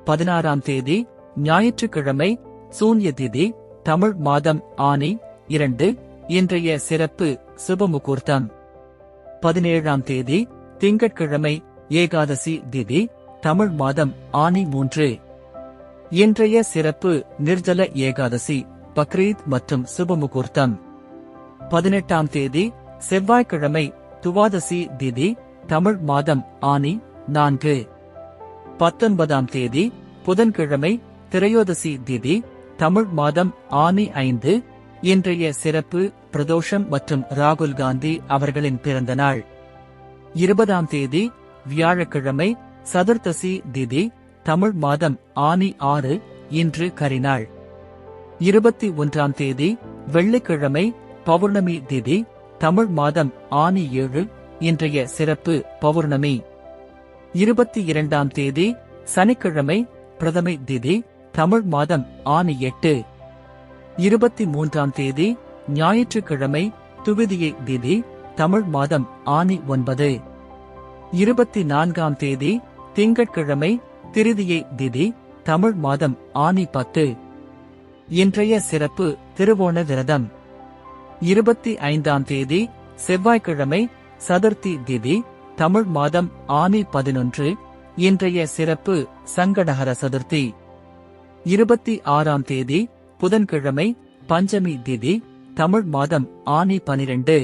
16ஆம் தேதி ஞாயிற்றுக்கிழமை, சூன்ய திதி, தமிழ் மாதம் ஆனி 2, இன்றைய சிறப்பு சுபமுகூர்த்தம். 17ஆம் தேதி திங்கட்கிழமை, ஏகாதசி திதி, தமிழ் மாதம் ஆனி 3, இன்றைய சிறப்பு நிர்ஜல ஏகாதசி, பக்ரீத் மற்றும் சுபமுகூர்த்தம். 18ஆம் தேதி செவ்வாய்க்கிழமை, துவாதசி திதி, தமிழ் மாதம் ஆனி 4. 19ஆம் தேதி புதன்கிழமை, திரையோதசி திதி, தமிழ் மாதம் ஆனி 5, இன்றைய சிறப்பு பிரதோஷம் மற்றும் ராகுல் காந்தி அவர்களின் பிறந்த நாள். 20ஆம் தேதி வியாழக்கிழமை, சதுர்த்தசி திதி, தமிழ் மாதம் ஆனி 6, இன்று கரிநாள். 21ஆம் தேதி வெள்ளிக்கிழமை, பௌர்ணமி திதி, தமிழ் மாதம் ஆனி 7, இன்றைய சிறப்பு பௌர்ணமி. 22ஆம் தேதி சனிக்கிழமை, பிரதமை திதி, தமிழ் மாதம் ஆனி 8. 23ஆம் தேதி ஞாயிற்றுக்கிழமை, துவிதியை திதி, தமிழ் மாதம் ஆனி 9. 24ஆம் தேதி திங்கட்கிழமை, திருதியை திதி, தமிழ் மாதம் ஆனி 10. இன்றைய சிறப்பு திருவோண விரதம். 25ஆம் தேதி செவ்வாய்க்கிழமை, சதுர்த்தி திதி, தமிழ் மாதம் ஆனி 11, இன்றைய சிறப்பு சங்கடஹர சதுர்த்தி. 26ஆம் தேதி புதன்கிழமை, பஞ்சமி திதி, தமிழ் மாதம் ஆனி 12.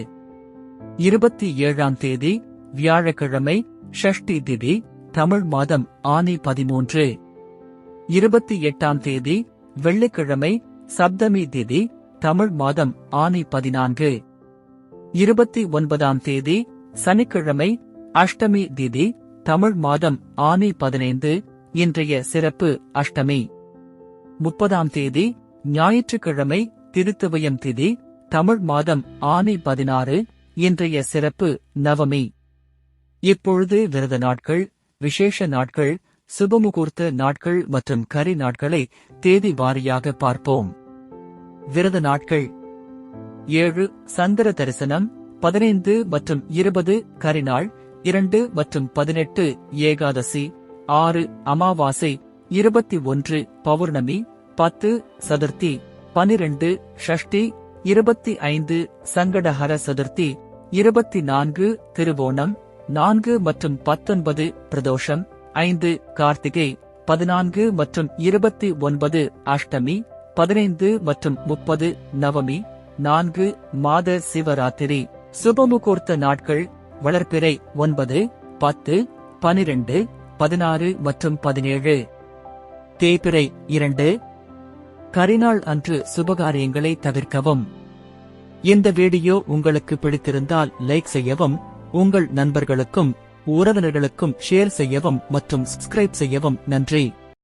27ஆம் தேதி வியாழக்கிழமை, ஷஷ்டி திதி, தமிழ் மாதம் ஆனி 13. 28ஆம் தேதி வெள்ளிக்கிழமை, சப்தமி திதி, தமிழ் மாதம் ஆனி 14. 29ஆம் தேதி சனிக்கிழமை, அஷ்டமி திதி, தமிழ் மாதம் ஆனி 15, இன்றைய சிறப்பு அஷ்டமி. 30ஆம் தேதி ஞாயிற்றுக்கிழமை, திருத்துவயம் திதி, தமிழ் மாதம் ஆனி 16, இன்றைய சிறப்பு நவமி. இப்பொழுது விரத நாட்கள், விசேஷ நாட்கள், சுபமுகூர்த்த நாட்கள் மற்றும் கரி நாட்களை தேதி வாரியாக பார்ப்போம். விரத நாட்கள்: 7 சந்திர தரிசனம், 15 மற்றும் 20 கரிநாள், 2 மற்றும் 18 ஏகாதசி, 6 அமாவாசை, 21 பௌர்ணமி, 10 சதுர்த்தி, 12 ஷஷ்டி, 25 சங்கடஹர சதுர்த்தி, 24 திருவோணம், 4 மற்றும் 19 பிரதோஷம், 5 கார்த்திகை, 14 மற்றும் 29 அஷ்டமி, 15 மற்றும் 30 நவமி, 4 மாத சிவராத்திரி. சுபமுகூர்த்த நாட்கள்: வளர்பிறை 9, 10, 12, 16 மற்றும் 17. தேய்பிறை 2. கரிநாள் அன்று சுபகாரியங்களை தவிர்க்கவும். இந்த வீடியோ உங்களுக்கு பிடித்திருந்தால் லைக் செய்யவும், உங்கள் நண்பர்களுக்கும் உறவினர்களுக்கும் ஷேர் செய்யவும் மற்றும் சப்ஸ்கிரைப் செய்யவும். நன்றி.